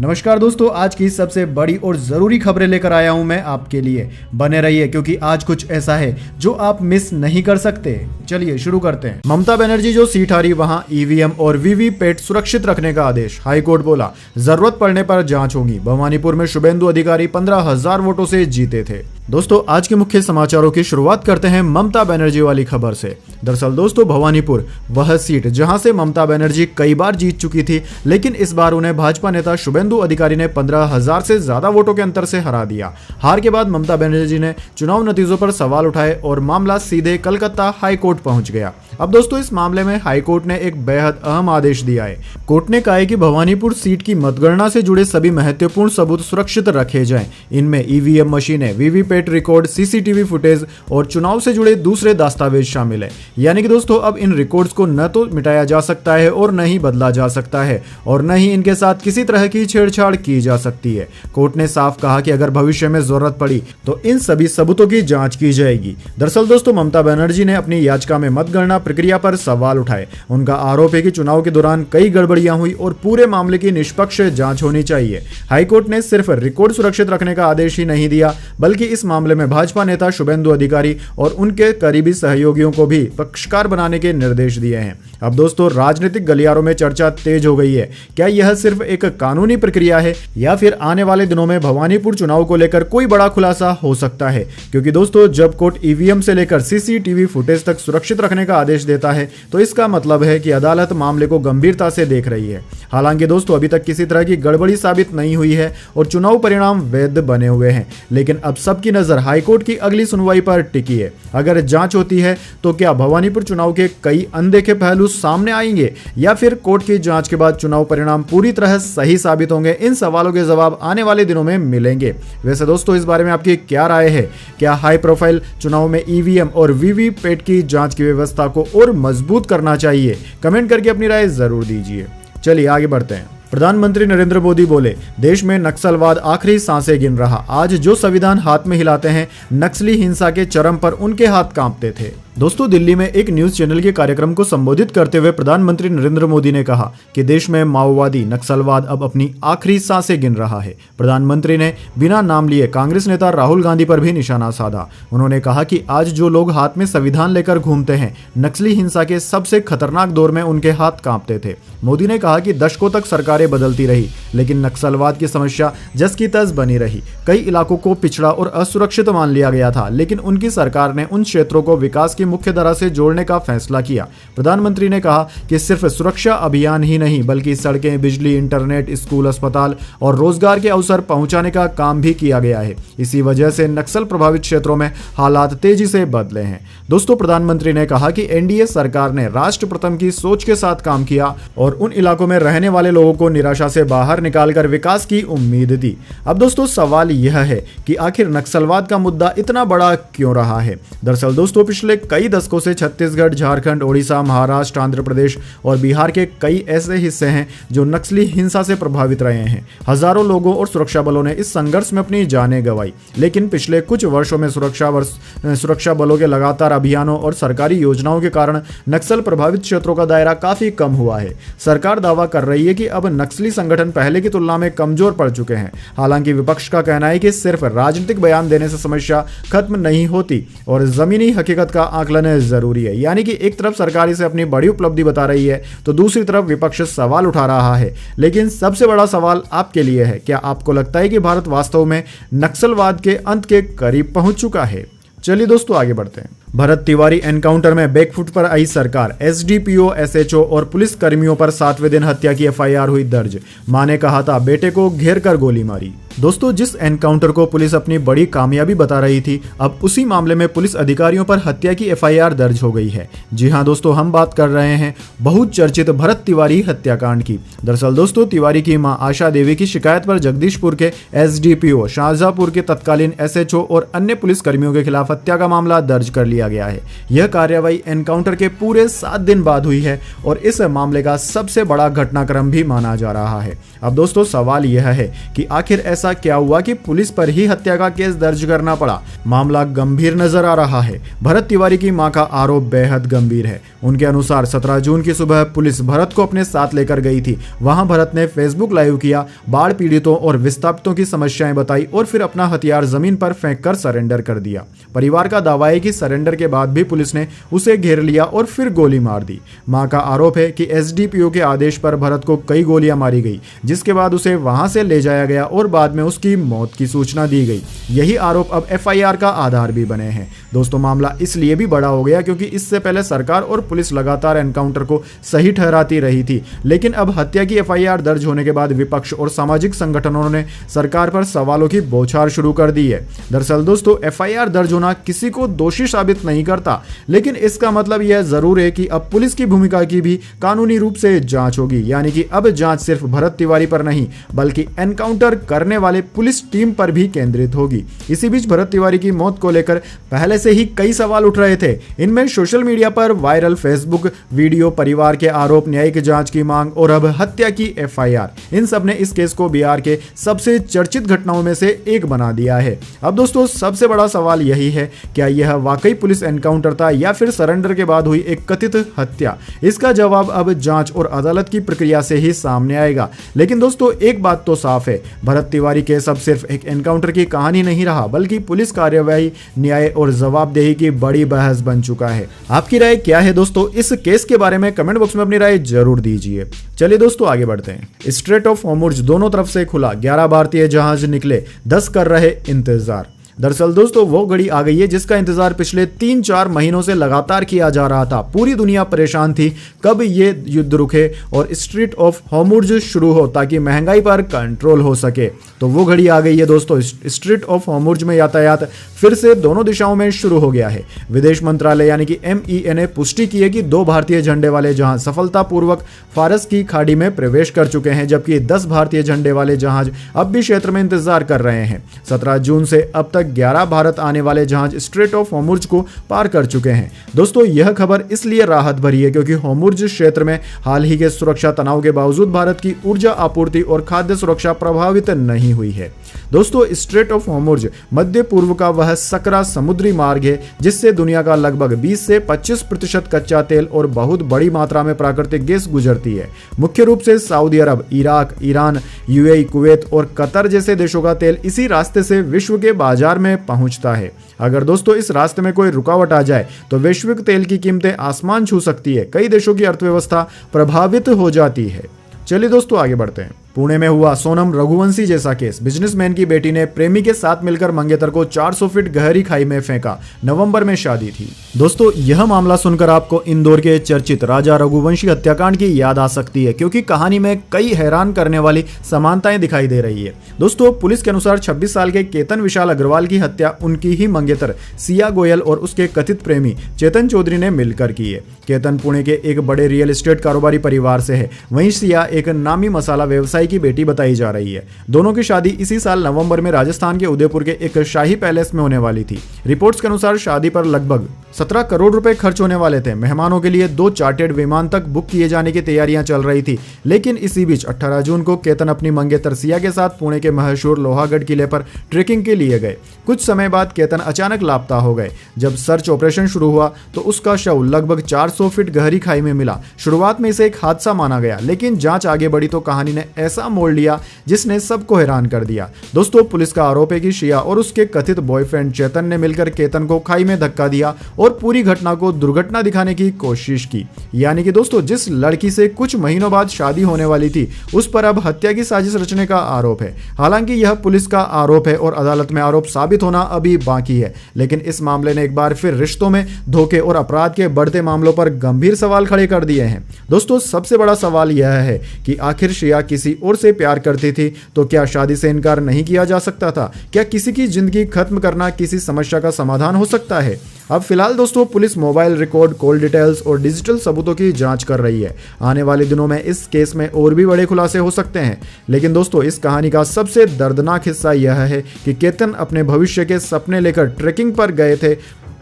नमस्कार दोस्तों, आज की सबसे बड़ी और ज़रूरी खबरें लेकर आया हूं मैं आपके लिए। बने रहिए क्योंकि आज कुछ ऐसा है जो आप मिस नहीं कर सकते। चलिए शुरू करते हैं। ममता बनर्जी जो सीट हारी वहां ईवीएम और वीवीपैट सुरक्षित रखने का आदेश। हाईकोर्ट बोला जरूरत पड़ने पर जांच होगी। भवानीपुर में शुभेंदु अधिकारी 15,000 वोटों से जीते थे। दोस्तों, आज के मुख्य समाचारों की शुरुआत करते हैं ममता बनर्जी वाली खबर से। दरअसल दोस्तों, भवानीपुर वह सीट जहां से ममता बनर्जी कई बार जीत चुकी थी, लेकिन इस बार उन्हें भाजपा नेता शुभेंदु अधिकारी ने 15,000 से ज्यादा वोटों के अंतर से हरा दिया। हार के बाद ममता बनर्जी ने चुनाव नतीजों पर सवाल उठाए और मामला सीधे कलकत्ता हाईकोर्ट पहुंच गया। अब दोस्तों, इस मामले में हाईकोर्ट ने एक बेहद अहम आदेश दिया है। कोर्ट ने कहा है कि भवानीपुर सीट की मतगणना से जुड़े सभी महत्वपूर्ण सबूत सुरक्षित रखे जाएं। इनमें ईवीएम मशीनें, वीवीपैट रिकॉर्ड, सीसीटीवी फुटेज और चुनाव से जुड़े दूसरे दस्तावेज शामिल है। यानी कि दोस्तों, अब इन रिकॉर्ड्स को न तो मिटाया जा सकता है और न ही बदला जा सकता है और न ही इनके साथ किसी तरह की छेड़छाड़ की जा सकती है। कोर्ट ने साफ कहा कि अगर भविष्य में जरूरत पड़ी तो इन सभी सबूतों की जांच की जाएगी। दरअसल दोस्तों, ममता बनर्जी ने अपनी याचिका में मतगणना प्रक्रिया पर सवाल उठाए। उनका आरोप है कि चुनाव के दौरान कई गड़बड़ियां हुई और पूरे मामले की निष्पक्ष जांच होनी चाहिए। हाईकोर्ट ने सिर्फ रिकॉर्ड सुरक्षित रखने का आदेश ही नहीं दिया, बल्कि इस मामले में भाजपा नेता शुभेंदु अधिकारी और उनके करीबी सहयोगियों को भी पक्षकार बनाने के निर्देश दिए हैं। अब दोस्तों, राजनीतिक गलियारों में चर्चा तेज हो गई है। क्या यह सिर्फ एक कानूनी प्रक्रिया है या फिर आने वाले दिनों में भवानीपुर चुनाव को लेकर कोई बड़ा खुलासा हो सकता है? क्योंकि दोस्तों, जब कोर्ट ईवीएम से लेकर सीसीटीवी फुटेज तक सुरक्षित रखने का आदेश देता है तो इसका मतलब है कि अदालत मामले को गंभीरता से देख रही है। हालांकि दोस्तों, अभी तक किसी तरह की गड़बड़ी साबित नहीं हुई है और चुनाव परिणाम वैध बने हुए हैं। लेकिन अब सबकी नजर हाईकोर्ट की अगली सुनवाई पर टिकी है। अगर जांच होती है तो क्या भवानीपुर चुनाव के कई अनदेखे पहलू सामने आएंगे या फिर कोर्ट की जांच के बाद चुनाव परिणाम पूरी तरह सही साबित होंगे? इन सवालों के जवाब आने वाले दिनों में मिलेंगे। वैसे दोस्तों, इस बारे में आपकी क्या राय है? क्या हाई प्रोफाइल चुनाव में ईवीएम और वीवीपैट की जांच की व्यवस्था को और मजबूत करना चाहिए? कमेंट करके अपनी राय जरूर दीजिए। चलिए आगे बढ़ते हैं। प्रधानमंत्री नरेंद्र मोदी बोले देश में नक्सलवाद आखिरी सांसें गिन रहा। आज जो संविधान हाथ में हिलाते हैं, नक्सली हिंसा के चरम पर उनके हाथ कांपते थे। दोस्तों, दिल्ली में एक न्यूज चैनल के कार्यक्रम को संबोधित करते हुए प्रधानमंत्री नरेंद्र मोदी ने कहा कि देश में माओवादी नक्सलवाद अब अपनी आखिरी सांसें गिन रहा है। प्रधानमंत्री ने बिना नाम लिए कांग्रेस नेता राहुल गांधी पर भी निशाना साधा। उन्होंने कहा कि आज जो लोग हाथ में संविधान लेकर घूमते हैं, नक्सली हिंसा के सबसे खतरनाक दौर में उनके हाथ कांपते थे। मोदी ने कहा कि दशकों तक सरकारें बदलती रही, लेकिन नक्सलवाद की समस्या जस की तस बनी रही। कई इलाकों को पिछड़ा और असुरक्षित मान लिया गया था, लेकिन उनकी सरकार ने उन क्षेत्रों को विकास की मुख्य धारा से जोड़ने का फैसला किया। प्रधानमंत्री ने कहा कि सिर्फ सुरक्षा अभियान ही नहीं, बल्कि सड़कें, बिजली, इंटरनेट, स्कूल, अस्पताल और रोजगार के अवसर पहुंचाने का काम भी किया गया है। इसी वजह से नक्सल प्रभावित क्षेत्रों में हालात तेजी से बदले हैं। दोस्तों, प्रधानमंत्री ने कहा कि एनडीए सरकार ने राष्ट्र प्रथम की सोच के साथ काम किया और उन इलाकों में रहने वाले लोगों को निराशा से बाहर निकालकर विकास की उम्मीद दी। अब दोस्तों, सवाल यह है कि आखिर नक्सलवाद का मुद्दा इतना बड़ा क्यों रहा है? दरअसल दोस्तों, पिछले कई दशकों से छत्तीसगढ़, झारखंड, ओडिशा, महाराष्ट्र, आंध्र प्रदेश और बिहार के कई ऐसे हिस्से हैं जो नक्सली हिंसा से प्रभावित रहे हैं। हजारों लोगों और सुरक्षा बलों ने इस संघर्ष में अपनी जानें गंवाई। लेकिन पिछले कुछ वर्षों में सुरक्षा बलों के लगातार अभियानों और सरकारी योजनाओं के कारण नक्सल प्रभावित क्षेत्रों का दायरा काफी कम हुआ है। सरकार दावा कर रही है कि अब नक्सली संगठन पहले की तुलना में कमजोर पड़ चुके हैं। हालांकि विपक्ष का कहना है कि सिर्फ राजनीतिक बयान देने से समस्या खत्म नहीं होती और जमीनी हकीकत का आकलन जरूरी है। यानी कि एक तरफ सरकार इसे अपनी बड़ी उपलब्धि बता रही है तो दूसरी तरफ विपक्ष सवाल उठा रहा है। लेकिन सबसे बड़ा सवाल आपके लिए है, क्या आपको लगता है कि भारत वास्तव में नक्सलवाद के अंत के करीब पहुंच चुका है? चलिए दोस्तों, आगे बढ़ते हैं। भरत तिवारी एनकाउंटर में बैकफुट पर आई सरकार। एसडीपीओ, एसएचओ और पुलिस कर्मियों पर 7वें दिन हत्या की एफआईआर हुई दर्ज। मां ने कहा था बेटे को घेर कर गोली मारी। दोस्तों, जिस एनकाउंटर को पुलिस अपनी बड़ी कामयाबी बता रही थी, अब उसी मामले में पुलिस अधिकारियों पर हत्या की एफआईआर दर्ज हो गई है। जी हां दोस्तों, हम बात कर रहे हैं बहुत चर्चित भरत तिवारी हत्याकांड की। दरअसल दोस्तों, तिवारी की मां आशा देवी की शिकायत पर जगदीशपुर के एसडीपीओ, शाहजहांपुर के तत्कालीन एसएचओ और अन्य पुलिस कर्मियों के खिलाफ हत्या का मामला दर्ज कर लिया लिया गया है। यह कार्रवाई एनकाउंटर के पूरे 7 दिन बाद हुई है और इस मामले का सबसे बड़ा घटनाक्रम भी माना जा रहा है। अब दोस्तों सवाल यह है कि आखिर ऐसा क्या हुआ कि पुलिस पर ही हत्या का केस दर्ज करना पड़ा। मामला गंभीर नजर आ रहा है। भरत तिवारी की मां का आरोप बेहद गंभीर है। उनके अनुसार 17 जून की सुबह पुलिस भरत को अपने साथ लेकर गई थी। वहां भरत ने फेसबुक लाइव किया, बाढ़ पीड़ितों और विस्थापितों की समस्याएं बताई और फिर अपना हथियार जमीन पर फेंक कर सरेंडर कर दिया। परिवार का दावा है कि सरेंडर के बाद भी पुलिस ने उसे घेर लिया और फिर गोली मार दी। मां का आरोप है कि एसडीपीओ के आदेश पर भरत को कई गोलियां मारी गई, जिसके बाद उसे वहां से ले जाया गया और बाद में उसकी मौत की सूचना दी गई। यही आरोप अब एफआईआर का आधार भी बने हैं। दोस्तों मामला इसलिए भी बड़ा हो गया क्योंकि इससे पहले सरकार और पुलिस लगातार एनकाउंटर को सही ठहराती रही थी, लेकिन अब हत्या की एफआईआर दर्ज होने के बाद विपक्ष और सामाजिक संगठनों ने सरकार पर सवालों की बौछार शुरू कर दी है। दरअसल दोस्तों एफआईआर दर्ज होना किसी को दोषी साबित नहीं करता, लेकिन इसका मतलब यह जरूर है कि अब पुलिस की भूमिका की भी कानूनी रूप से जांच होगी। यानी कि अब जांच सिर्फ भरत तिवारी पर नहीं बल्कि एनकाउंटर करने वाले पुलिस टीम पर भी केंद्रित होगी। इसी बीच भरत तिवारी की मौत को लेकर पहले से ही कई सवाल उठ रहे थे। इनमें सोशल मीडिया पर वायरल फेसबुक वीडियो, परिवार के आरोप, न्यायिक जांच की मांग और अब हत्या की एफआईआर, इन सब ने इस केस को बिहार के सबसे चर्चित घटनाओं में से एक बना दिया है। अब दोस्तों सबसे बड़ा सवाल यही है, क्या यह वाकई पुलिस एनकाउंटर था या फिर सरेंडर के बाद हुई एक कथित हत्या? इसका जवाब अब जांच और अदालत की प्रक्रिया से ही सामने आएगा। लेकिन दोस्तों एक बात तो साफ है, भरत तिवारी केस अब सिर्फ एक एनकाउंटर की कहानी नहीं रहा बल्कि पुलिस कार्यवाही, न्याय और जवाबदेही की बड़ी बहस बन चुका है। आपकी राय क्या है दोस्तों इस केस के बारे में? कमेंट बॉक्स में अपनी राय जरूर दीजिए। चलिए दोस्तों आगे बढ़ते हैं। स्ट्रेट ऑफ हॉर्मुज़ दोनों तरफ से खुला, 11 भारतीय जहाज निकले, 10 कर रहे इंतजार। दरअसल दोस्तों वो घड़ी आ गई है जिसका इंतजार पिछले 3-4 महीनों से लगातार किया जा रहा था। पूरी दुनिया परेशान थी कब ये युद्ध रुके और स्ट्रेट ऑफ हॉर्मुज़ शुरू हो ताकि महंगाई पर कंट्रोल हो सके। तो वो घड़ी आ गई है दोस्तों। स्ट्रेट ऑफ हॉर्मुज़ में यातायात फिर से दोनों दिशाओं में शुरू हो गया है। विदेश मंत्रालय यानी कि MEA ने पुष्टि की है कि 2 भारतीय झंडे वाले जहाज सफलतापूर्वक फारस की खाड़ी में प्रवेश कर चुके हैं, जबकि 10 भारतीय झंडे वाले जहाज अब भी क्षेत्र में इंतजार कर रहे हैं। 17 जून से अब तक 11 भारत आने वाले जहाज स्ट्रेट ऑफ हॉर्मुज़ को पार कर चुके हैं। दोस्तों यह खबर इसलिए राहत भरी है क्योंकि हॉर्मुज़ क्षेत्र में हाल ही के सुरक्षा तनाव के बावजूद भारत की ऊर्जा आपूर्ति और खाद्य सुरक्षा प्रभावित नहीं हुई है। दोस्तों स्ट्रेट ऑफ हॉर्मुज़ मध्य पूर्व का वह सकरा समुद्री मार्ग है जिससे दुनिया का लगभग 20 से 25% कच्चा तेल और बहुत बड़ी मात्रा में प्राकृतिक गैस गुजरती है। मुख्य रूप से सऊदी अरब, इराक, ईरान, UAE, कुवैत और कतर जैसे देशों का तेल इसी रास्ते से विश्व के बाजार में पहुंचता है। अगर दोस्तों इस रास्ते में कोई रुकावट आ जाए तो वैश्विक तेल की कीमतें आसमान छू सकती है, कई देशों की अर्थव्यवस्था प्रभावित हो जाती है। चलिए दोस्तों आगे बढ़ते हैं। पुणे में हुआ सोनम रघुवंशी जैसा केस। बिजनेसमैन की बेटी ने प्रेमी के साथ मिलकर मंगेतर को 400 फीट गहरी खाई में फेंका। नवंबर में शादी थी। दोस्तों यह मामला सुनकर आपको इंदौर के चर्चित राजा रघुवंशी हत्याकांड की याद आ सकती है क्योंकि कहानी में कई हैरान करने वाली समानताएं दिखाई दे रही है। दोस्तों पुलिस के अनुसार 26 साल के केतन विशाल अग्रवाल की हत्या उनकी ही मंगेतर सिया गोयल और उसके कथित प्रेमी चेतन चौधरी ने मिलकर की है। केतन पुणे के एक बड़े रियल एस्टेट कारोबारी परिवार से है, वहीं सिया एक नामी मसाला व्यवसायी की बेटी बताई जा रही है। दोनों की शादी इसी साल नवंबर में राजस्थान के उदयपुर के एक शाही पैलेस में होने वाली थी। रिपोर्ट्स के अनुसार शादी पर लगभग 17 करोड़ रुपए खर्च होने वाले थे। मेहमानों के लिए 2 चार्टर्ड विमान तक बुक किए जाने की तैयारियां चल रही थी। लेकिन इसी बीच 18 जून को केतन अपनी मंगेतर सिया के साथ पुणे के मशहूर लोहागढ़ किले पर ट्रेकिंग के लिए गए। कुछ समय बाद केतन अचानक लापता हो गए। जब सर्च ऑपरेशन शुरू हुआ तो उसका शव लगभग 400 फीट गहरी खाई में मिला। शुरुआत में इसे एक हादसा माना गया, लेकिन जांच आगे बढ़ी तो कहानी ने ऐसा मोड़ लिया जिसने सबको हैरान कर दिया। दोस्तों पुलिस का आरोप है कि सिया और उसके कथित बॉयफ्रेंड चेतन ने मिलकर केतन को खाई में धक्का दिया और पूरी घटना को दुर्घटना दिखाने की कोशिश की। यानी कि दोस्तों जिस लड़की से कुछ महीनों बाद शादी होने वाली थी उस पर अब हत्या की साजिश रचने का आरोप है। हालांकि यह पुलिस का आरोप है और अदालत में आरोप साबित होना अभी बाकी है, लेकिन इस मामले ने एक बार फिर रिश्तों में धोखे और अपराध के बढ़ते मामलों पर गंभीर सवाल खड़े कर दिए हैं। दोस्तों सबसे बड़ा सवाल यह है कि आखिर सिया किसी और से प्यार करती थी तो क्या शादी से इनकार नहीं किया जा सकता था? क्या किसी की जिंदगी खत्म करना किसी समस्या का समाधान हो सकता है? अब फिलहाल दोस्तों police mobile record, call details और डिजिटल सबूतों की जांच कर रही है। आने वाले दिनों में इस केस में और भी बड़े खुलासे हो सकते हैं। लेकिन दोस्तों इस कहानी का सबसे दर्दनाक हिस्सा यह है कि केतन अपने भविष्य के सपने लेकर ट्रेकिंग पर गए थे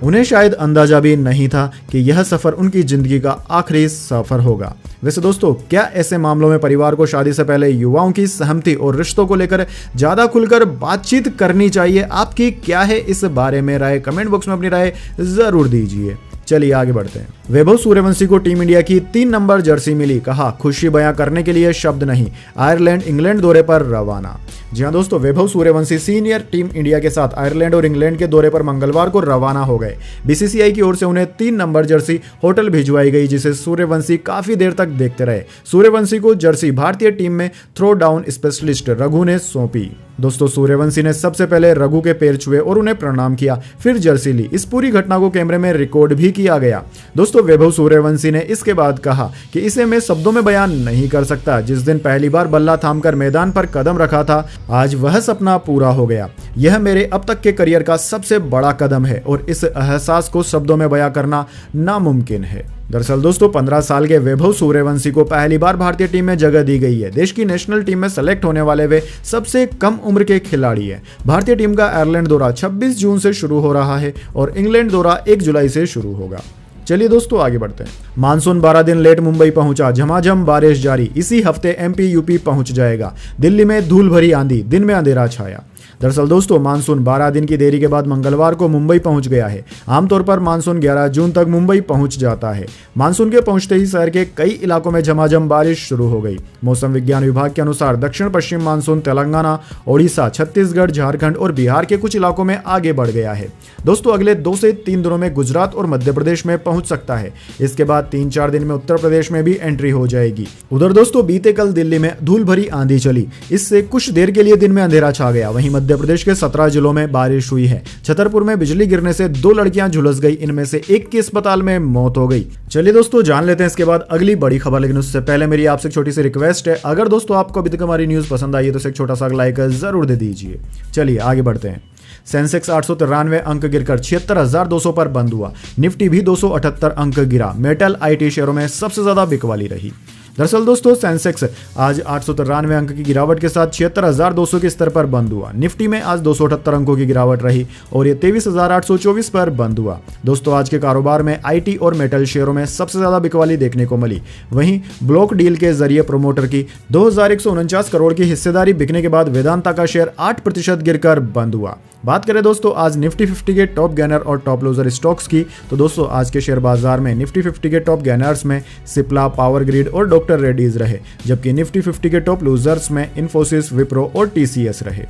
उन्हें शायद अंदाजा भी नहीं था कि यह सफर उनकी जिंदगी का आखिरी सफर होगा। वैसे दोस्तों, क्या ऐसे मामलों में परिवार को शादी से पहले युवाओं की सहमति और रिश्तों को लेकर ज्यादा खुलकर बातचीत करनी चाहिए? आपकी क्या है इस बारे में राय? कमेंट बॉक्स में अपनी राय जरूर दीजिए। चलिए आगे बढ़ते हैं। वैभव सूर्यवंशी को टीम इंडिया की 3 नंबर जर्सी मिली, कहा खुशी बयां करने के लिए शब्द नहीं, आयरलैंड इंग्लैंड दौरे पर रवाना। जी हां दोस्तों, Vaibhav Suryavanshi senior team India के साथ आयरलैंड और इंग्लैंड के दौरे पर मंगलवार को रवाना हो गए। बीसीसीआई की ओर से उन्हें 3 नंबर जर्सी होटल भिजवाई गई, जिसे सूर्यवंशी काफी देर तक देखते रहे। सूर्यवंशी को जर्सी भारतीय टीम में थ्रो डाउन स्पेशलिस्ट रघु ने सौंपी। दोस्तों, सूर्यवंशी ने सबसे पहले रघु के पैर छुए और उन्हें प्रणाम किया, फिर जर्सी ली। इस पूरी घटना को कैमरे में रिकॉर्ड भी किया गया। दोस्तों, वैभव सूर्यवंशी ने इसके बाद कहा कि इसे मैं शब्दों में बयान नहीं कर सकता। जिस दिन पहली बार बल्ला थामकर मैदान पर कदम रखा था, आज वह सपना पूरा हो गया। यह मेरे अब तक के करियर का सबसे बड़ा कदम है और इस एहसास को शब्दों में बयां करना नामुमकिन है। दरअसल दोस्तों, 15 साल के वैभव सूर्यवंशी को पहली बार भारतीय टीम में जगह दी गई है। देश की नेशनल टीम में सेलेक्ट होने वाले वे सबसे कम उम्र के खिलाड़ी हैं। भारतीय टीम का आयरलैंड दौरा 26 जून से शुरू हो रहा है और इंग्लैंड दौरा 1 जुलाई से शुरू होगा। चलिए दोस्तों आगे बढ़ते हैं। मानसून 12 दिन लेट मुंबई पहुंचा, झमाझम बारिश जारी। इसी हफ्ते एमपी यूपी पहुंच जाएगा। दिल्ली में धूल भरी आंधी, दिन में अंधेरा छाया। दरअसल दोस्तों, मानसून 12 दिन की देरी के बाद मंगलवार को मुंबई पहुंच गया है। आमतौर पर मानसून 11 जून तक मुंबई पहुंच जाता है। मानसून के पहुंचते ही शहर के कई इलाकों में झमाझम बारिश शुरू हो गई। मौसम विज्ञान विभाग के अनुसार दक्षिण पश्चिम मानसून तेलंगाना, ओडिशा, छत्तीसगढ़, झारखंड और बिहार के कुछ इलाकों में आगे बढ़ गया है। दोस्तों, अगले 2 से 3 दिनों में गुजरात और मध्य प्रदेश में पहुंच सकता है। इसके बाद 3-4 दिन में उत्तर प्रदेश में भी एंट्री हो जाएगी। उधर दोस्तों, बीते कल दिल्ली में धूल भरी आंधी चली। इससे कुछ देर के लिए दिन में अंधेरा छा गया। वहीं मध्य प्रदेश के 17 जिलों में बारिश हुई है। छतरपुर में बिजली गिरने से 2 लड़कियां झुलस गई, इनमें से एक की अस्पताल में मौत हो गई। चलिए दोस्तों, जान लेते हैं इसके बाद अगली बड़ी खबर। लेकिन उससे पहले मेरी आपसे एक छोटी सी रिक्वेस्ट है, अगर दोस्तों आपको अभी तक हमारी न्यूज पसंद आई है तो एक छोटा सा लाइक जरूर दे दीजिए। चलिए आगे बढ़ते हैं। सेंसेक्स 893 अंक गिरकर 76,200 पर बंद हुआ। निफ्टी भी 278 अंक गिरा। मेटल आईटी शेयरों में सबसे ज्यादा बिकवाली रही। दरअसल दोस्तों, सेंसेक्स आज 893 अंक की गिरावट के साथ 76,200 के स्तर पर बंद हुआ। निफ्टी में आज 278 अंकों की गिरावट रही और ये 23,824 पर बंद हुआ। दोस्तों, आज के कारोबार में आईटी और मेटल शेयरों में सबसे ज्यादा बिकवाली देखने को मिली। वहीं ब्लॉक डील के जरिए प्रमोटर की 2,149 करोड़ की हिस्सेदारी बिकने के बाद वेदांता का शेयर 8% गिरकर बंद हुआ। बात करें दोस्तों आज निफ्टी 50 के टॉप गेनर और टॉप लूजर स्टॉक्स की, तो दोस्तों आज के शेयर बाजार में निफ्टी 50 के टॉप गेनर्स में सिप्ला, पावर ग्रिड और डॉक्टर रेड्डीज रहे, जबकि निफ्टी 50 के टॉप लूजर्स में इन्फोसिस, विप्रो और टीसीएस रहे।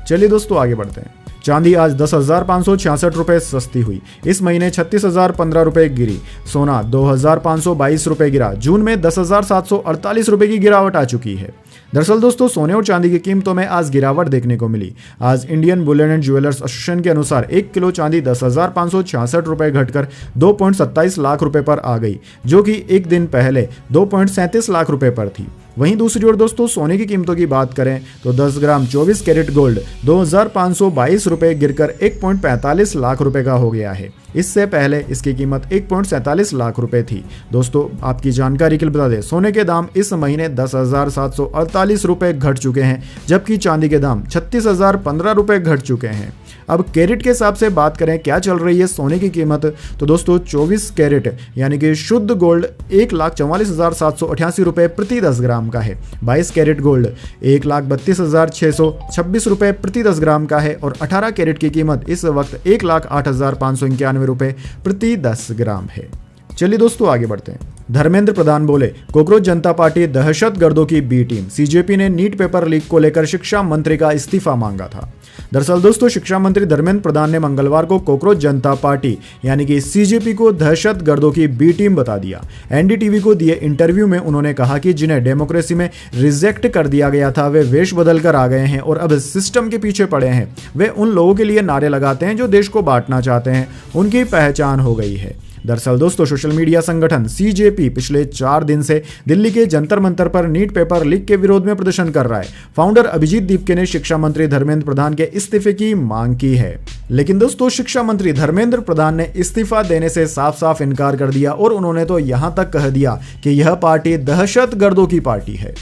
चलिए दोस्तों आगे बढ़ते हैं। चांदी आज 10,566 रुपए सस्ती हुई। इस महीने 36,015 रुपए गिरी। सोना 2,522 रुपए गिरा। जून में 10,748 रुपए की गिरावट आ चुकी है। दरअसल दोस्तों, सोने और चांदी की कीमतों में आज गिरावट देखने को मिली। आज Indian Boolean and jewellers association के अनुसार 1 किलो चांदी 10,566 रुपए घटकर 2.27 लाख रुपए पर आ गई, जो कि एक दिन पहले 2.37 लाख रुपए पर थी। वहीं दूसरी ओर दोस्तों सोने की कीमतों की बात करें तो 10 ग्राम 24 कैरेट गोल्ड 2,522 रुपए गिरकर 1.45 लाख रुपए का हो गया है। इससे पहले इसकी कीमत 1.47 लाख रुपए थी। दोस्तों आपकी जानकारी के लिए बता दें, सोने के दाम इस महीने 10,748 रुपए घट चुके हैं, जबकि चांदी के दाम 36,015 रुपए घट चुके हैं। अब कैरेट के हिसाब से बात करें क्या चल रही है सोने की कीमत, तो दोस्तों 24 कैरेट यानी कि शुद्ध गोल्ड 1,44,788 रुपए प्रति 10 ग्राम का है। 22 कैरेट गोल्ड 1,32,626 रुपए प्रति 10 ग्राम का है और 18 कैरेट की कीमत इस वक्त 1,08,591 रुपए प्रति 10 ग्राम है। चलिए दोस्तों आगे बढ़ते हैं। धर्मेंद्र प्रधान बोले, कॉकरोच जनता पार्टी दहशतगर्दों की बी टीम। सीजेपी ने नीट पेपर लीक को लेकर शिक्षा मंत्री का इस्तीफा मांगा था। दरअसल दोस्तों शिक्षा मंत्री धर्मेंद्र प्रधान ने मंगलवार को कॉकरोच जनता पार्टी यानी कि सीजेपी को दहशतगर्दों की बी टीम बता दिया। एनडीटीवी को दिए इंटरव्यू में उन्होंने कहा कि जिन्हें डेमोक्रेसी में रिजेक्ट कर दिया गया था वे वेश बदल कर आ गए हैं और अब सिस्टम के पीछे पड़े हैं। वे उन लोगों के लिए नारे लगाते हैं जो देश को बांटना चाहते हैं, उनकी पहचान हो गई है। दरअसल दोस्तों सोशल मीडिया संगठन सीजेपी पिछले 4 दिन से दिल्ली के जंतर मंतर पर नीट पेपर लीक के विरोध में प्रदर्शन कर रहा है। फाउंडर अभिजीत दीपके ने शिक्षा मंत्री धर्मेंद्र प्रधान के इस्तीफे की मांग की है, लेकिन दोस्तों शिक्षा मंत्री धर्मेंद्र प्रधान ने इस्तीफा देने से साफ साफ इनकार कर दिया और उन्होंने तो यहां तक कह दिया कि यह पार्टी दहशतगर्दों की पार्टी है।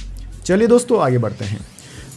चलिए दोस्तों आगे बढ़ते हैं।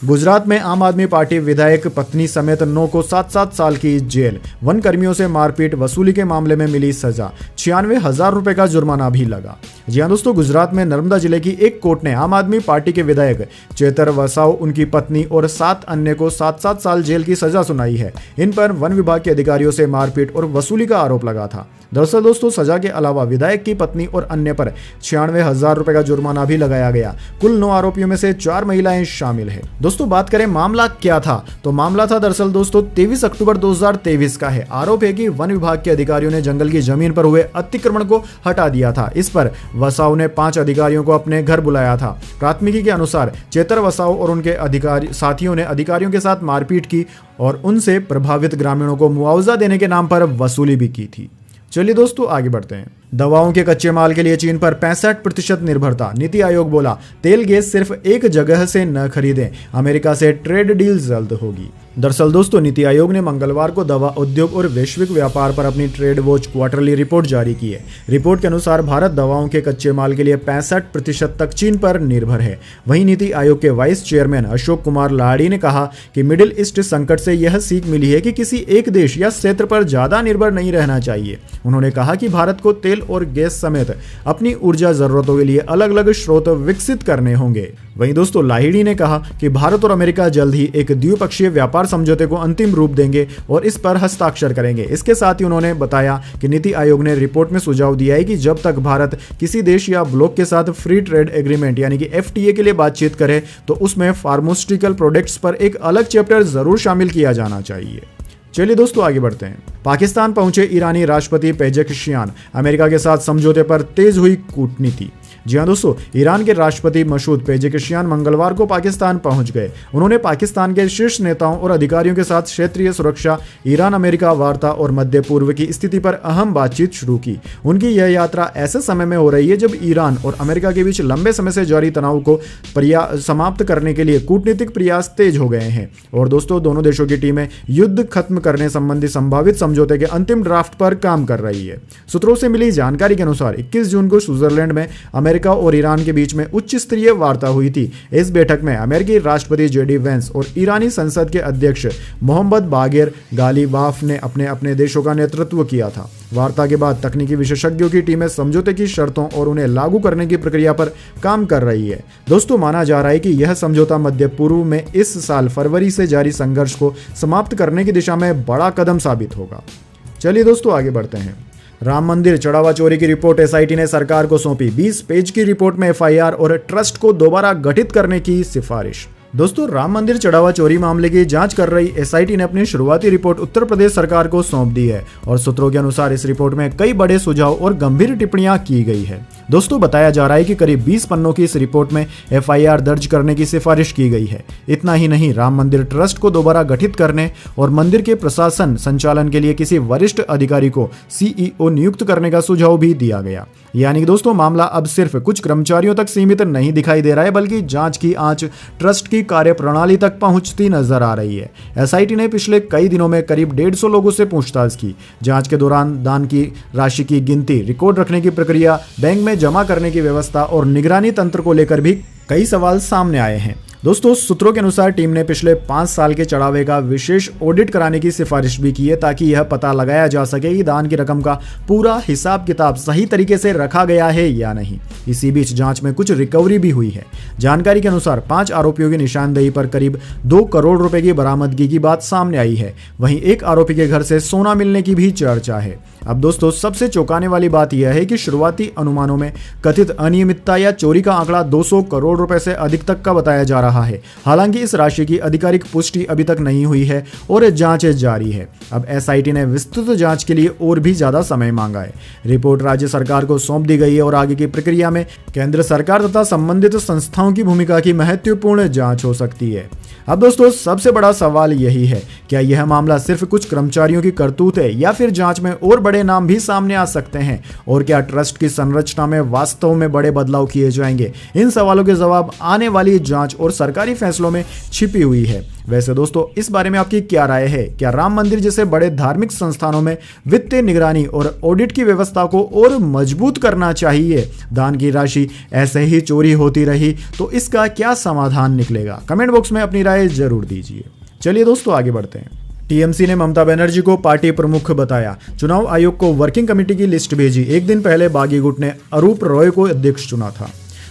गुजरात में आम आदमी पार्टी विधायक पत्नी समेत 9 को 7-7 साल की जेल। वन कर्मियों से मारपीट वसूली के मामले में मिली सजा। 96,000 रुपए का जुर्माना भी लगा। जी हाँ दोस्तों, गुजरात में नर्मदा जिले की एक कोर्ट ने आम आदमी पार्टी के विधायक चेतर वसाव, उनकी पत्नी और 7 अन्य को 7-7 साल जेल की सजा सुनाई है। इन पर वन विभाग के अधिकारियों से मारपीट और वसूली का आरोप लगा था। दरअसल दोस्तों, सजा के अलावा विधायक की पत्नी और अन्य पर 96,000 रुपए का जुर्माना भी लगाया गया। कुल 9 आरोपियों में से 4 महिलाएं शामिल है। दोस्तों बात करें मामला क्या था, तो मामला था दरअसल दोस्तों 23 अक्टूबर 2023 का है। आरोप है कि वन विभाग के अधिकारियों ने जंगल की जमीन पर हुए अतिक्रमण को हटा दिया था। इस पर वसाव ने 5 अधिकारियों को अपने घर बुलाया था। प्राथमिकी के अनुसार चेतर वसाव और उनके साथियों ने अधिकारियों के साथ मारपीट की और उनसे प्रभावित ग्रामीणों को मुआवजा देने के नाम पर वसूली भी की थी। चलिए दोस्तों आगे बढ़ते हैं। दवाओं के कच्चे माल के लिए चीन पर 65% निर्भरता। नीति आयोग बोला तेल गैस सिर्फ एक जगह से न खरीदें, अमेरिका से ट्रेड डील जल्द होगी। दरअसल दोस्तों, नीति आयोग ने मंगलवार को दवा उद्योग और वैश्विक व्यापार पर अपनी ट्रेड वॉच क्वार्टरली रिपोर्ट जारी की है। रिपोर्ट के अनुसार भारत दवाओं के कच्चे माल के लिए 65% तक चीन पर निर्भर है। वहीं नीति आयोग के वाइस चेयरमैन अशोक कुमार लाड़ी ने कहा कि मिडिल ईस्ट संकट से यह सीख मिली है कि किसी एक देश या क्षेत्र पर ज्यादा निर्भर नहीं रहना चाहिए। उन्होंने कहा कि भारत को तेल और गैस समेत अपनी ऊर्जा जरूरतों के लिए अलग अलग स्रोत विकसित करने होंगे। वहीं दोस्तों, लाहिड़ी ने कहा कि भारत और अमेरिका जल्द ही एक द्विपक्षीय व्यापार समझौते को अंतिम रूप देंगे और इस पर हस्ताक्षर करेंगे। इसके साथ ही उन्होंने बताया कि नीति आयोग ने रिपोर्ट में सुझाव दिया है कि जब तक भारत किसी देश या ब्लॉक के साथ फ्री ट्रेड एग्रीमेंट यानी कि FTA के लिए बातचीत करे तो उसमें फार्मास्यूटिकल प्रोडक्ट्स पर एक अलग चैप्टर जरूर शामिल किया जाना चाहिए। चलिए दोस्तों आगे बढ़ते हैं। पाकिस्तान पहुंचे ईरानी राष्ट्रपति पेजेशकियान। अमेरिका के साथ समझौते पर तेज हुई कूटनीति। जी हाँ दोस्तों, ईरान के राष्ट्रपति मसूद पेजेशकियान मंगलवार को पाकिस्तान पहुंच गए। उन्होंने पाकिस्तान के शीर्ष नेताओं और अधिकारियों के साथ क्षेत्रीय सुरक्षा, ईरान अमेरिका वार्ता और मध्य पूर्व की स्थिति पर अहम बातचीत शुरू की। उनकी यह यात्रा ऐसे समय में हो रही है जब ईरान और अमेरिका के बीच लंबे समय से जारी तनाव को समाप्त करने के लिए कूटनीतिक प्रयास तेज हो गए हैं। और दोस्तों, दोनों देशों की टीमें युद्ध खत्म करने संबंधी संभावित समझौते के अंतिम ड्राफ्ट पर काम कर रही है। सूत्रों से मिली जानकारी के अनुसार 21 जून को स्विट्जरलैंड में अमेरिका और ईरान के बीच में उच्च स्तरीय वार्ता हुई थी। इस बैठक में अमेरिकी राष्ट्रपति JD वेंस और ईरानी संसद के अध्यक्ष मोहम्मद बागेर गालिबाफ ने अपने अपने देशों का नेतृत्व किया था। वार्ता के बाद तकनीकी विशेषज्ञों की टीमें समझौते की शर्तों और उन्हें लागू करने की प्रक्रिया पर काम कर रही है। दोस्तों, माना जा रहा है कि यह समझौता मध्य पूर्व में इस साल फरवरी से जारी संघर्ष को समाप्त करने की दिशा में बड़ा कदम साबित होगा। चलिए दोस्तों आगे बढ़ते हैं। राम मंदिर चढ़ावा चोरी की रिपोर्ट SIT ने सरकार को सौंपी। 20 पेज की रिपोर्ट में FIR और ट्रस्ट को दोबारा गठित करने की सिफारिश। दोस्तों, राम मंदिर चढ़ावा चोरी मामले की जांच कर रही SIT ने अपनी शुरुआती रिपोर्ट उत्तर प्रदेश सरकार को सौंप दी है और सूत्रों के अनुसार इस रिपोर्ट में कई बड़े सुझाव और गंभीर टिप्पणियां की गई है। दोस्तों, बताया जा रहा है कि करीब 20 पन्नों की इस रिपोर्ट में FIR दर्ज करने की सिफारिश की गई है। इतना ही नहीं, राम मंदिर ट्रस्ट को दोबारा गठित करने और मंदिर के प्रशासन संचालन के लिए किसी वरिष्ठ अधिकारी को CEO नियुक्त करने का सुझाव भी दिया गया। यानी कि दोस्तों, मामला अब सिर्फ कुछ कर्मचारियों तक सीमित नहीं दिखाई दे रहा है, बल्कि जांच की आंच ट्रस्ट की कार्यप्रणाली तक पहुंचती नजर आ रही है। SIT ने पिछले कई दिनों में करीब 150 लोगों से पूछताछ की। जांच के दौरान दान की राशि की गिनती, रिकॉर्ड रखने की प्रक्रिया, बैंक में जमा करने की व्यवस्था और निगरानी तंत्र को लेकर भी कई सवाल सामने आए हैं। दोस्तों, सूत्रों के अनुसार टीम ने पिछले 5 साल के चढ़ावे का विशेष ऑडिट कराने की सिफारिश भी की है ताकि यह पता लगाया जा सके कि दान की रकम का पूरा हिसाब किताब सही तरीके से रखा गया है या नहीं। इसी बीच जांच में कुछ रिकवरी भी हुई है। जानकारी के अनुसार 5 आरोपियों की निशानदेही पर करीब 2 करोड़ रुपए की बरामदगी की बात सामने आई है। वहीं एक आरोपी के घर से सोना मिलने की भी चर्चा है। अब दोस्तों, सबसे चौंकाने वाली बात यह है कि शुरुआती अनुमानों में कथित अनियमितता या चोरी का आंकड़ा 200 करोड़ रुपए से अधिक तक का बताया जा रहा है। हालांकि इस राशि की आधिकारिक पुष्टि अभी तक नहीं हुई है और जांच जारी है। अब SIT ने विस्तृत जांच के लिए और भी ज्यादा समय मांगा है। रिपोर्ट राज्य सरकार को सौंप दी गई है और आगे की प्रक्रिया में केंद्र सरकार तथा संबंधित संस्थाओं की भूमिका की महत्वपूर्ण जांच हो सकती है। अब दोस्तों, सबसे बड़ा सवाल यही है, क्या यह मामला सिर्फ कुछ कर्मचारियों की करतूत है या फिर जांच में और बड़े नाम भी सामने आ सकते हैं? और क्या ट्रस्ट की संरचना में वास्तव में बड़े बदलाव किए जाएंगे? इन सवालों के जवाब आने वाली जांच और सरकारी फैसलों में छिपी हुई है। वैसे दोस्तों, इस बारे में आपकी क्या राय है? क्या राम मंदिर जैसे बड़े धार्मिक संस्थानों में वित्तीय निगरानी और ऑडिट की व्यवस्था को और मजबूत करना चाहिए? दान की राशि ऐसे ही चोरी होती रही तो इसका क्या समाधान निकलेगा? कमेंट बॉक्स में अपनी राय जरूर दीजिए। चलिए दोस्तों, आगे बढ़ते हैं। टीएमसी ने ममता बनर्जी को पार्टी प्रमुख बताया, चुनाव आयोग को वर्किंग कमेटी की लिस्ट भेजी। एक दिन पहले बागी गुट ने अरूप रॉय को अध्यक्ष चुना था।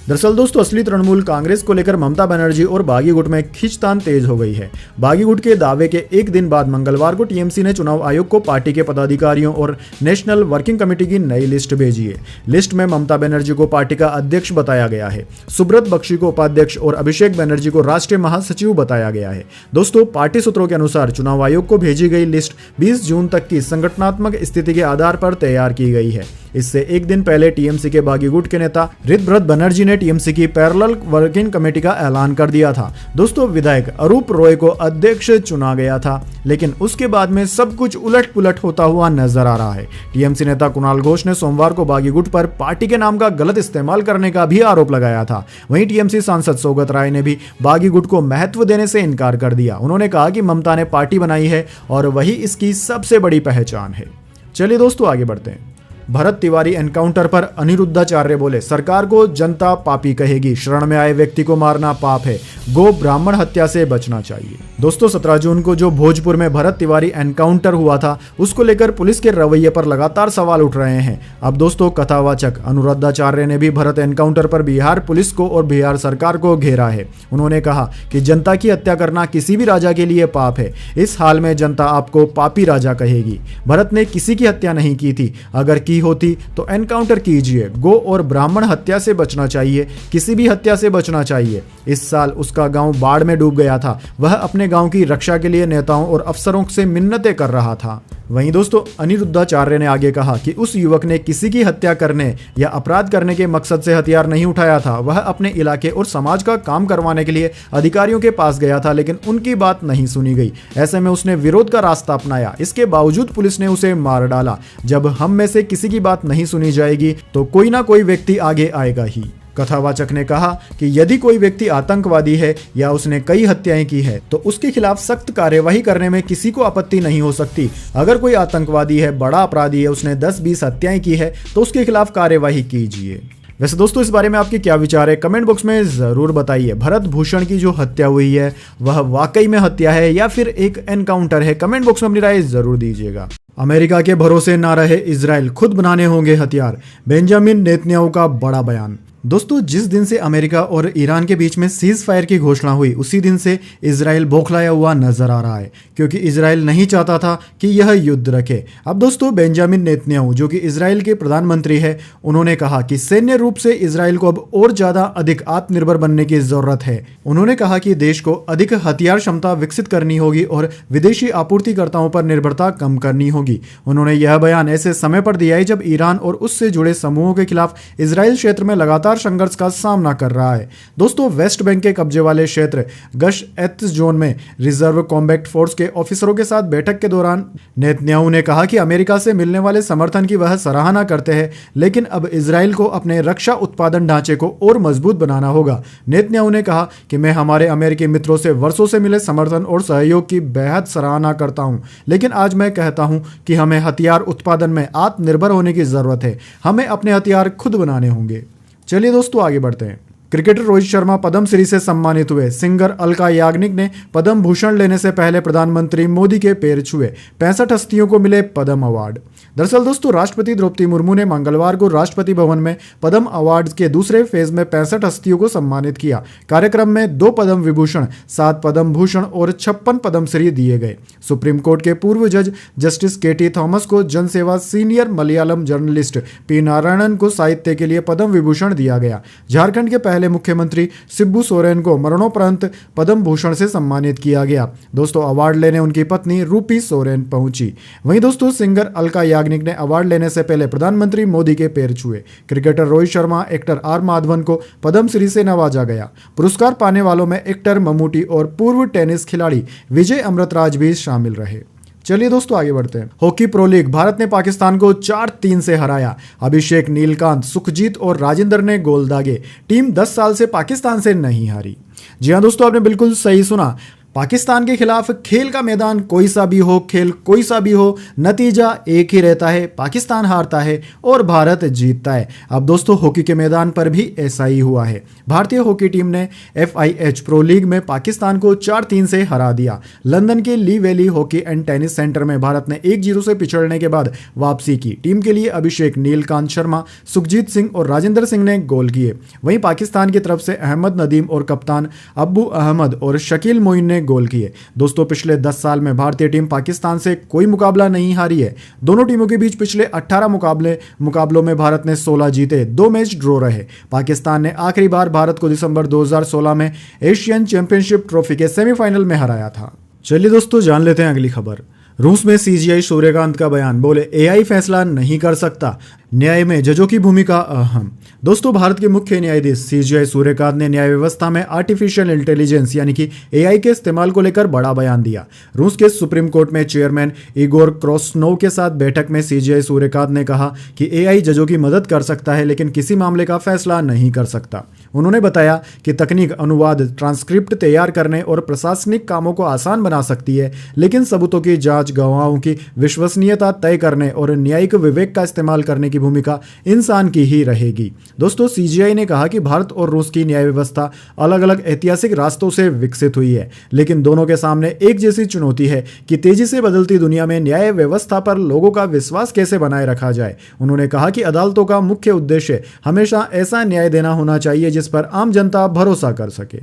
दरअसल दोस्तों, असली तृणमूल कांग्रेस को लेकर ममता बनर्जी और बागी गुट में खींचतान तेज हो गई है। बागी गुट के दावे के एक दिन बाद मंगलवार को टीएमसी ने चुनाव आयोग को पार्टी के पदाधिकारियों और नेशनल वर्किंग कमेटी की नई लिस्ट भेजी है। लिस्ट में ममता बनर्जी को पार्टी का अध्यक्ष बताया गया है, सुब्रत बख्शी को उपाध्यक्ष और अभिषेक बनर्जी को राष्ट्रीय महासचिव बताया गया है। दोस्तों, पार्टी सूत्रों के अनुसार चुनाव आयोग को भेजी गई लिस्ट 20 जून तक की संगठनात्मक स्थिति के आधार पर तैयार की गई है। इससे एक दिन पहले टीएमसी के बागी गुट के नेता ऋतव्रत बनर्जी ने टीएमसी की पैरेलल वर्किंग कमेटी का ऐलान कर दिया था। दोस्तों, विधायक अरूप रॉय को अध्यक्ष चुना गया था, लेकिन उसके बाद में सब कुछ उलट पुलट होता हुआ नजर आ रहा है। टीएमसी नेता कुणाल घोष ने सोमवार को बागी गुट पर पार्टी के नाम का गलत इस्तेमाल करने का भी आरोप लगाया था। वहीं टीएमसी सांसद सौगत राय ने भी बागी गुट को महत्व देने से इनकार कर दिया। उन्होंने कहा कि ममता ने पार्टी बनाई है और वही इसकी सबसे बड़ी पहचान है। चलिए दोस्तों, आगे बढ़ते हैं। भरत तिवारी एनकाउंटर पर अनिरुद्धाचार्य बोले, सरकार को जनता पापी कहेगी, शरण में आए व्यक्ति को मारना पाप है, गो ब्राह्मण हत्या से बचना चाहिए। दोस्तों, 17 जून को जो भोजपुर में भरत तिवारी एनकाउंटर हुआ था, उसको लेकर पुलिस के रवैये पर लगातार सवाल उठ रहे हैं। अब दोस्तों, कथावाचक अनिरुद्धाचार्य ने भी भरत एनकाउंटर पर बिहार पुलिस को और बिहार सरकार को घेरा है। उन्होंने कहा कि जनता की हत्या करना किसी भी राजा के लिए पाप है। इस हाल में जनता आपको पापी राजा कहेगी। भरत ने किसी की हत्या नहीं की थी, अगर की होती तो एनकाउंटर कीजिए। गो और ब्राह्मण हत्या से बचना चाहिए, किसी भी हत्या से बचना चाहिए। इस साल उसका गांव बाढ़ में डूब गया था। वह अपने गांव की रक्षा के लिए नेताओं और अफसरों से मिन्नतें कर रहा था। वहीं दोस्तों, अनिरुद्धाचार्य ने आगे कहा कि उस युवक ने किसी की हत्या करने या अपराध करने के मकसद से हथियार नहीं उठाया था। वह अपने इलाके और समाज का काम करवाने के लिए अधिकारियों के पास गया था, लेकिन उनकी बात नहीं सुनी गई। ऐसे में उसने विरोध का रास्ता अपनाया। इसके बावजूद पुलिस ने उसे मार डाला। जब हम में से किसी की बात नहीं सुनी जाएगी तो कोई ना कोई व्यक्ति आगे आएगा ही। कथावाचक ने कहा कि यदि कोई व्यक्ति आतंकवादी है या उसने कई हत्याएं की है तो उसके खिलाफ सख्त कार्यवाही करने में किसी को आपत्ति नहीं हो सकती। अगर कोई आतंकवादी है, बड़ा अपराधी है, उसने 10-20 हत्याएं की है तो उसके खिलाफ कार्यवाही कीजिए। वैसे दोस्तों, इस बारे में आपके क्या विचार है? कमेंट बॉक्स में जरूर बताइए। भरत भूषण की जो हत्या हुई है वह वाकई में हत्या है या फिर एक एनकाउंटर है? कमेंट बॉक्स में अपनी राय जरूर दीजिएगा। अमेरिका के भरोसे ना रहे इजराइल, खुद बनाने होंगे हथियार, बेंजामिन नेतन्याहू का बड़ा बयान। दोस्तों, जिस दिन से अमेरिका और ईरान के बीच में सीज फायर की घोषणा हुई, उसी दिन से इजराइल बौखलाया हुआ नजर आ रहा है, क्योंकि इजराइल नहीं चाहता था कि यह युद्ध रखे। अब दोस्तों, बेंजामिन नेतन्याहू जो कि इजराइल के प्रधानमंत्री है, उन्होंने कहा कि सैन्य रूप से इजराइल को अब और ज्यादा अधिक आत्मनिर्भर बनने की जरूरत है। उन्होंने कहा कि देश को अधिक हथियार क्षमता विकसित करनी होगी और विदेशी आपूर्तिकर्ताओं पर निर्भरता कम करनी होगी। उन्होंने यह बयान ऐसे समय पर दिया है जब ईरान और उससे जुड़े समूहों के खिलाफ इजराइल क्षेत्र में लगातार संघर्ष का सामना कर रहा है। दोस्तों, वेस्ट बैंक के कब्जे वाले क्षेत्र गश एथ जोन में रिजर्व कॉम्बैट फोर्स के ऑफिसरों के साथ बैठक के दौरान नेतन्याहू ने कहा कि अमेरिका से मिलने वाले समर्थन की वह सराहना करते हैं, लेकिन अब इजराइल को अपने रक्षा उत्पादन ढांचे को और मजबूत बनाना होगा। नेतन्याहू ने कहा कि मैं हमारे अमेरिकी मित्रों से वर्षों से मिले समर्थन और सहयोग की बेहद सराहना करता हूं, लेकिन आज मैं कहता हूं कि हमें हथियार उत्पादन में आत्मनिर्भर होने की जरूरत है। हमें अपने हथियार खुद बनाने होंगे। चलिए दोस्तों, आगे बढ़ते हैं। क्रिकेटर रोहित शर्मा पद्म श्री से सम्मानित हुए। सिंगर अलका याग्निक ने पद्म भूषण लेने से पहले प्रधानमंत्री मोदी के पैर छुए। 65 हस्तियों को मिले पद्म अवार्ड। दरअसल दोस्तों, राष्ट्रपति द्रौपदी मुर्मू ने मंगलवार को राष्ट्रपति भवन में पद्म अवार्ड के दूसरे फेज में 65 हस्तियों को सम्मानित किया। कार्यक्रम में 2 पद्म विभूषण, 7 पद्म भूषण और 56 पद्म श्री दिए गए। सुप्रीम कोर्ट के पूर्व जज जस्टिस केटी थॉमस को जनसेवा, senior Malayalam journalist P Narayanan को साहित्य के लिए पद्म विभूषण दिया गया। झारखंड के पहले मुख्यमंत्री शिबू सोरेन को मरणोपरांत पद्म भूषण से सम्मानित किया गया। दोस्तों, अवार्ड लेने उनकी पत्नी रूपी सोरेन पहुंची। वहीं दोस्तों, सिंगर अलका याग्निक ने अवार्ड लेने से पहले प्रधानमंत्री मोदी के पैर छुए। Cricketer Rohit Sharma, actor are Madhavan को पद्म श्री से नवाजा गया। पुरस्कार पाने वालों में एक्टर ममूटी और पूर्व टेनिस खिलाड़ी विजय अमृतराज भी शामिल रहे। चलिए दोस्तों आगे बढ़ते हैं। हॉकी प्रो लीग, भारत ने पाकिस्तान को 4-3 से हराया। अभिषेक, नीलकांत, सुखजीत और राजेंद्र ने गोल दागे। टीम 10 साल से पाकिस्तान से नहीं हारी। जी हाँ दोस्तों, आपने बिल्कुल सही सुना। पाकिस्तान के खिलाफ खेल का मैदान कोई सा भी हो, खेल कोई सा भी हो, नतीजा एक ही रहता है, पाकिस्तान हारता है और भारत जीतता है। अब दोस्तों हॉकी के मैदान पर भी ऐसा ही हुआ है। भारतीय हॉकी टीम ने FIH प्रो लीग में पाकिस्तान को 4-3 से हरा दिया। लंदन के Lee Valley hockey and tennis centre में भारत ने 1-0 से पिछड़ने के बाद वापसी की। टीम के लिए अभिषेक, नीलकांत शर्मा, सुखजीत सिंह और राजेंद्र सिंह ने गोल किए। वहीं पाकिस्तान की तरफ से अहमद नदीम और कप्तान अब्बू अहमद और शकील मोइन ने गोल किए। दोस्तों पिछले 10 साल में भारतीय टीम पाकिस्तान से कोई मुकाबला नहीं हारी है। दोनों टीमों के बीच पिछले 18 मुकाबलों में भारत ने 16 जीते, 2 मैच ड्रॉ रहे। पाकिस्तान ने आखिरी बार भारत को दिसंबर 2016 में एशियन चैंपियनशिप ट्रॉफी के सेमीफाइनल में हराया था। चलिए दोस्तों जान लेते हैं अगली खबर। रूस में CGI सूर्यकांत का बयान, बोले AI फैसला नहीं कर सकता, न्याय में जजों की भूमिका अहम। दोस्तों भारत के मुख्य न्यायाधीश CGI सूर्यकांत ने न्याय व्यवस्था में आर्टिफिशियल इंटेलिजेंस यानी कि AI के इस्तेमाल को लेकर बड़ा बयान दिया। रूस के सुप्रीम कोर्ट में चेयरमैन इगोर क्रोसनोव के साथ बैठक में CGI सूर्यकांत ने कहा कि AI जजों की मदद कर सकता है लेकिन किसी मामले का फैसला नहीं कर सकता। उन्होंने बताया कि तकनीक अनुवाद, ट्रांसक्रिप्ट तैयार करने और प्रशासनिक कामों को आसान बना सकती है, लेकिन सबूतों की जांच, गवाहों की विश्वसनीयता तय करने और न्यायिक विवेक का इस्तेमाल करने की भूमिका इंसान की ही रहेगी। दोस्तों CGI ने कहा कि भारत और रूस की न्याय व्यवस्था अलग अलग ऐतिहासिक रास्तों से विकसित हुई है, लेकिन दोनों के सामने एक जैसी चुनौती है कि तेजी से बदलती दुनिया में न्याय व्यवस्था पर लोगों का विश्वास कैसे बनाए रखा जाए। उन्होंने कहा कि अदालतों का मुख्य उद्देश्य हमेशा ऐसा न्याय देना होना चाहिए जिस पर आम जनता भरोसा कर सके।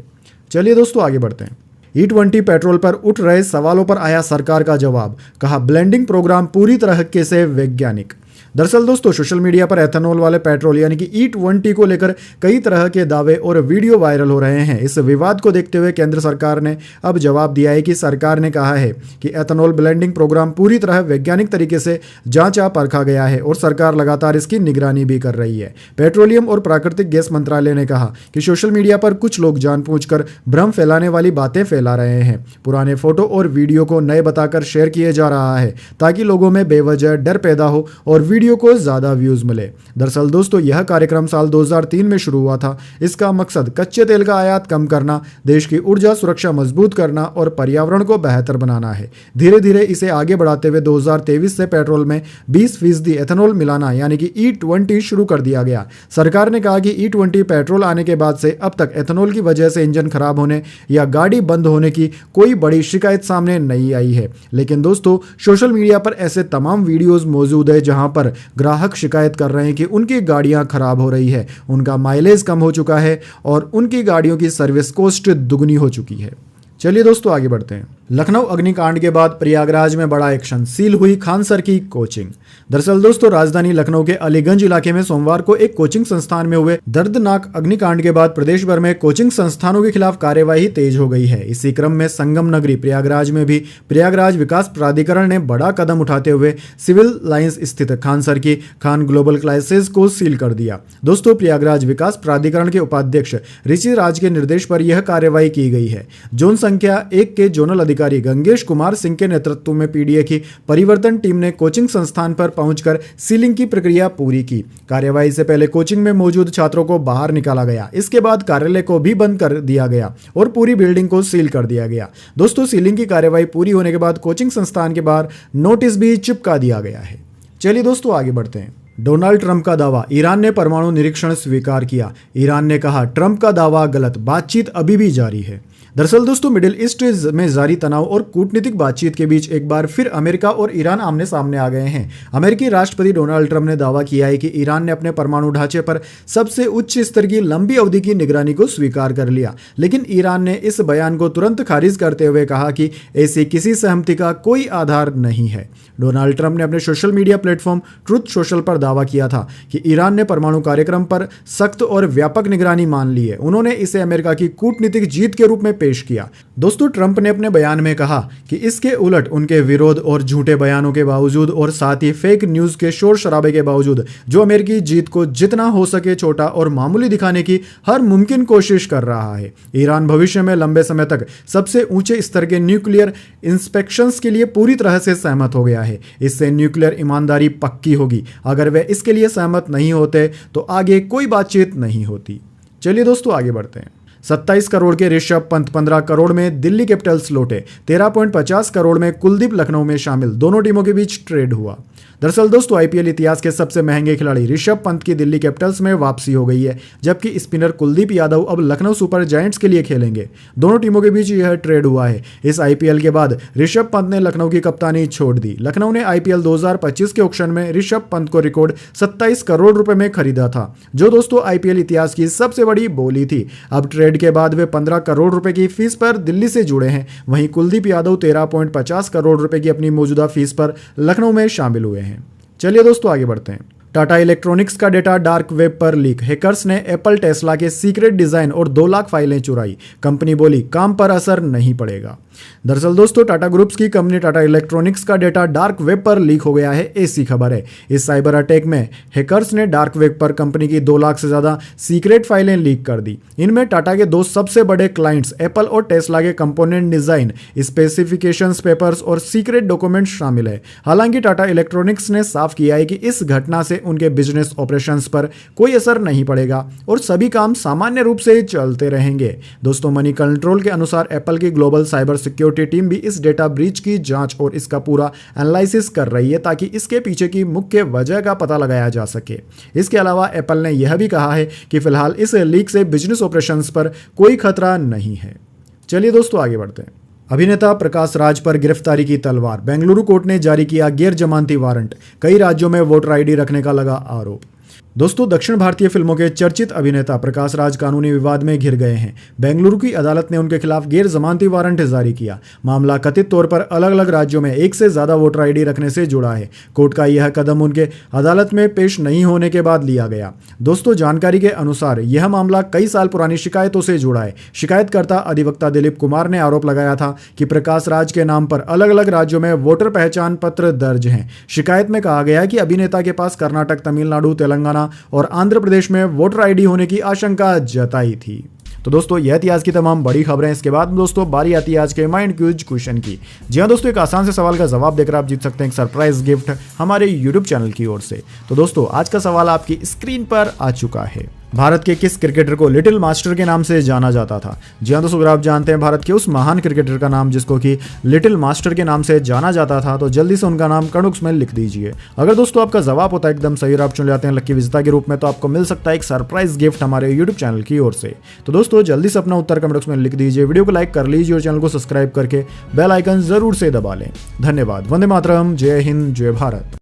चलिए दोस्तों आगे बढ़ते हैं। E20 पेट्रोल पर उठ रहे सवालों पर आया सरकार का जवाब, कहा ब्लेंडिंग प्रोग्राम पूरी तरह से वैज्ञानिक। दरअसल दोस्तों सोशल मीडिया पर एथेनॉल वाले पेट्रोल यानी कि E20 को लेकर कई तरह के दावे और वीडियो वायरल हो रहे हैं। इस विवाद को देखते हुए केंद्र सरकार ने अब जवाब दिया है कि सरकार ने कहा है कि एथेनॉल ब्लेंडिंग प्रोग्राम पूरी तरह वैज्ञानिक तरीके से जांचा परखा गया है और सरकार लगातार इसकी निगरानी भी कर रही है। पेट्रोलियम और प्राकृतिक गैस मंत्रालय ने कहा कि सोशल मीडिया पर कुछ लोग जानबूझकर भ्रम फैलाने वाली बातें फैला रहे हैं। पुराने फोटो और वीडियो को नए बताकर शेयर किए जा रहा है ताकि लोगों में बेवजह डर पैदा हो और वीडियो को ज्यादा व्यूज मिले। दरअसल दोस्तों यह कार्यक्रम साल 2003 में शुरू हुआ था। इसका मकसद कच्चे तेल का आयात कम करना, देश की ऊर्जा सुरक्षा मजबूत करना और पर्यावरण को बेहतर बनाना है। धीरे धीरे इसे आगे बढ़ाते हुए 2023 से पेट्रोल में 20% एथेनॉल मिलाना यानी कि E20 शुरू कर दिया गया। सरकार ने कहा कि E20 पेट्रोल आने के बाद से अब तक एथेनॉल की वजह से इंजन खराब होने या गाड़ी बंद होने की कोई बड़ी शिकायत सामने नहीं आई है। लेकिन दोस्तों सोशल मीडिया पर ऐसे तमाम वीडियोस मौजूद है जहां पर ग्राहक शिकायत कर रहे हैं कि उनकी गाड़ियां खराब हो रही है, उनका माइलेज कम हो चुका है और उनकी गाड़ियों की सर्विस कॉस्ट दुगनी हो चुकी है। चलिए दोस्तों आगे बढ़ते हैं। लखनऊ अग्निकांड के बाद प्रयागराज में बड़ा एक्शन, सील हुई खान सर की कोचिंग। दरअसल दोस्तों राजधानी लखनऊ के अलीगंज इलाके में सोमवार को एक कोचिंग संस्थान में हुए दर्दनाक अग्निकांड के बाद प्रदेश भर में कोचिंग संस्थानों के खिलाफ कार्यवाही तेज हो गई है। इसी क्रम में संगम नगरी प्रयागराज में भी प्रयागराज विकास प्राधिकरण ने बड़ा कदम उठाते हुए सिविल लाइंस स्थित खान सर की खान ग्लोबल क्लासेस को सील कर दिया। दोस्तों प्रयागराज विकास प्राधिकरण के उपाध्यक्ष ऋषि राज के निर्देश पर यह कार्यवाही की गई है। जोन संख्या 1 के जोनल अधिकारी गंगेश कुमार सिंह के नेतृत्व में PDA की परिवर्तन टीम ने कोचिंग संस्थान पर पहुंचकर सीलिंग की प्रक्रिया पूरी की। कार्यवाही से पहले कोचिंग में मौजूद छात्रों को बाहर निकाला गया। इसके बाद कार्यालय को भी बंद कर दिया गया और पूरी बिल्डिंग को सील कर दिया गया। दोस्तों सीलिंग की कार्यवाही पूरी होने के बाद कोचिंग संस्थान के बाहर नोटिस भी चिपका दिया गया है। चलिए दोस्तों आगे बढ़ते हैं। डोनाल्ड ट्रंप का दावा, ईरान ने परमाणु निरीक्षण स्वीकार किया। ईरान ने कहा ट्रंप का दावा गलत, बातचीत अभी भी जारी है। दरअसल दोस्तों मिडिल ईस्ट में जारी तनाव और कूटनीतिक बातचीत के बीच एक बार फिर अमेरिका और ईरान आमने सामने आ गए हैं। अमेरिकी राष्ट्रपति डोनाल्ड ट्रंप ने दावा किया है कि ईरान ने अपने परमाणु ढांचे पर सबसे उच्च स्तर की लंबी अवधि की निगरानी को स्वीकार कर लिया, लेकिन ईरान ने इस बयान को तुरंत खारिज करते हुए कहा कि ऐसी किसी सहमति का कोई आधार नहीं है। डोनाल्ड ट्रंप ने अपने social media platform truth social पर दावा किया था कि ईरान ने परमाणु कार्यक्रम पर सख्त और व्यापक निगरानी मान ली है। उन्होंने इसे अमेरिका की कूटनीतिक जीत के रूप में पेश किया। दोस्तों, ट्रंप ने अपने बयान में कहा कि इसके उलट उनके विरोध और झूठे बयानों के बावजूद और साथ ही फेक न्यूज के शोर शराबे के बावजूद जो अमेरिकी जीत को जितना हो सके छोटा और मामूली दिखाने की हर मुमकिन कोशिश कर रहा है। ईरान भविष्य में लंबे समय तक सबसे ऊंचे स्तर के न्यूक्लियर इंस्पेक्शंस के लिए पूरी तरह से सहमत हो गया है। इससे न्यूक्लियर ईमानदारी पक्की होगी। अगर वे इसके लिए सहमत नहीं होते तो आगे कोई बातचीत नहीं होती। चलिए दोस्तों, आगे बढ़ते हैं। 27 करोड़ के ऋषभ पंत 15 करोड़ में दिल्ली कैपिटल्स लौटे। 13.50 करोड़ में कुलदीप लखनऊ में शामिल। दोनों टीमों के बीच ट्रेड हुआ। दरअसल दोस्तों, आईपीएल इतिहास के सबसे महंगे खिलाड़ी ऋषभ पंत की दिल्ली कैपिटल्स में वापसी हो गई है, जबकि स्पिनर कुलदीप यादव अब लखनऊ सुपर जायंट्स के लिए खेलेंगे। दोनों टीमों के बीच यह ट्रेड हुआ है। इस आईपीएल के बाद ऋषभ पंत ने लखनऊ की कप्तानी छोड़ दी। लखनऊ ने आईपीएल 2025 के ऑक्शन में ऋषभ पंत को रिकॉर्ड 27 करोड़ रुपए में खरीदा था, जो दोस्तों आईपीएल इतिहास की सबसे बड़ी बोली थी। अब ट्रेड के बाद वे 15 करोड़ रुपए की फीस पर दिल्ली से जुड़े हैं। वहीं कुलदीप यादव 13.50 करोड़ रुपए की अपनी मौजूदा फीस पर लखनऊ में शामिल हुए हैं। चलिए दोस्तों, आगे बढ़ते हैं। टाटा इलेक्ट्रॉनिक्स का डेटा डार्क वेब पर लीक। हैकर्स ने एप्पल टेस्ला के सीक्रेट डिजाइन और 2 लाख फाइलें चुराई। कंपनी बोली काम पर असर नहीं पड़ेगा। दरअसल दोस्तों, टाटा ग्रुप्स की कंपनी टाटा इलेक्ट्रॉनिक्स का डेटा डार्क वेब पर लीक हो गया है, ऐसी खबर है। इस साइबर अटैक में हैकर्स ने डार्क वेब पर कंपनी की 2 लाख से ज्यादा सीक्रेट फाइलें लीक कर दी। इनमें टाटा के 2 सबसे बड़े क्लाइंट्स एप्पल और टेस्ला के कंपोनेंट डिजाइन, स्पेसिफिकेशंस पेपर्स और सीक्रेट डॉक्यूमेंट्स शामिल है। हालांकि टाटा इलेक्ट्रॉनिक्स ने साफ किया है कि इस घटना से उनके बिजनेस ऑपरेशंस पर कोई असर नहीं पड़ेगा और सभी काम सामान्य रूप से चलते रहेंगे। दोस्तों, मनी कंट्रोल के अनुसार एप्पल की ग्लोबल साइबर सिक्योरिटी टीम भी इस डेटा ब्रीच की जांच और इसका पूरा एनालिसिस कर रही है, ताकि इसके पीछे की मुख्य वजह का पता लगाया जा सके। इसके अलावा एप्पल ने यह भी कहा है कि फिलहाल इस लीक से बिजनेस ऑपरेशंस पर कोई खतरा नहीं है। चलिए दोस्तों, आगे बढ़ते हैं। अभिनेता प्रकाश राज पर गिरफ्तारी की तलवार। बेंगलुरु कोर्ट ने जारी किया गैर जमानती वारंट। कई राज्यों में वोटर आईडी रखने का लगा आरोप। दोस्तों, दक्षिण भारतीय फिल्मों के चर्चित अभिनेता प्रकाश राज कानूनी विवाद में घिर गए हैं। बेंगलुरु की अदालत ने उनके खिलाफ गैर जमानती वारंट जारी किया। मामला कथित तौर पर अलग अलग राज्यों में 1 से ज्यादा वोटर आईडी रखने से जुड़ा है। कोर्ट का यह कदम उनके अदालत में पेश नहीं होने के बाद लिया गया। दोस्तों, जानकारी के अनुसार यह मामला कई साल पुरानी शिकायतों से जुड़ा है। शिकायतकर्ता अधिवक्ता दिलीप कुमार ने आरोप लगाया था कि प्रकाश राज के नाम पर अलग अलग राज्यों में वोटर पहचान पत्र दर्ज हैं। शिकायत में कहा गया है कि अभिनेता के पास कर्नाटक, तमिलनाडु, तेलंगाना और आंध्र प्रदेश में वोटर आईडी होने की आशंका जताई थी। तो दोस्तों, यह थी आज की तमाम बड़ी खबरें। इसके बाद दोस्तों बारी आती है आज के माइंड क्यूज क्वेश्चन की। जी हाँ दोस्तों, एक आसान से सवाल का जवाब देकर आप जीत सकते हैं एक सरप्राइज गिफ्ट हमारे यूट्यूब चैनल की ओर से। तो दोस्तों, आज का सवाल आपकी स्क्रीन पर आ चुका है। भारत के किस क्रिकेटर को लिटिल मास्टर के नाम से जाना जाता था? जी हाँ दोस्तों, अगर आप जानते हैं भारत के उस महान क्रिकेटर का नाम जिसको कि लिटिल मास्टर के नाम से जाना जाता था, तो जल्दी से उनका नाम कमेंट्स में लिख दीजिए। अगर दोस्तों आपका जवाब होता है एकदम सही और आप चुन जाते हैं लकी विजेता के रूप में, तो आपको मिल सकता है एक सरप्राइज गिफ्ट हमारे यूट्यूब चैनल की ओर से। तो दोस्तों, जल्दी से अपना उत्तर कमेंट्स में लिख दीजिए, वीडियो को लाइक कर लीजिए और चैनल को सब्सक्राइब करके बेल आइकन जरूर से दबा लें। धन्यवाद। वंदे मातरम। जय हिंद, जय भारत।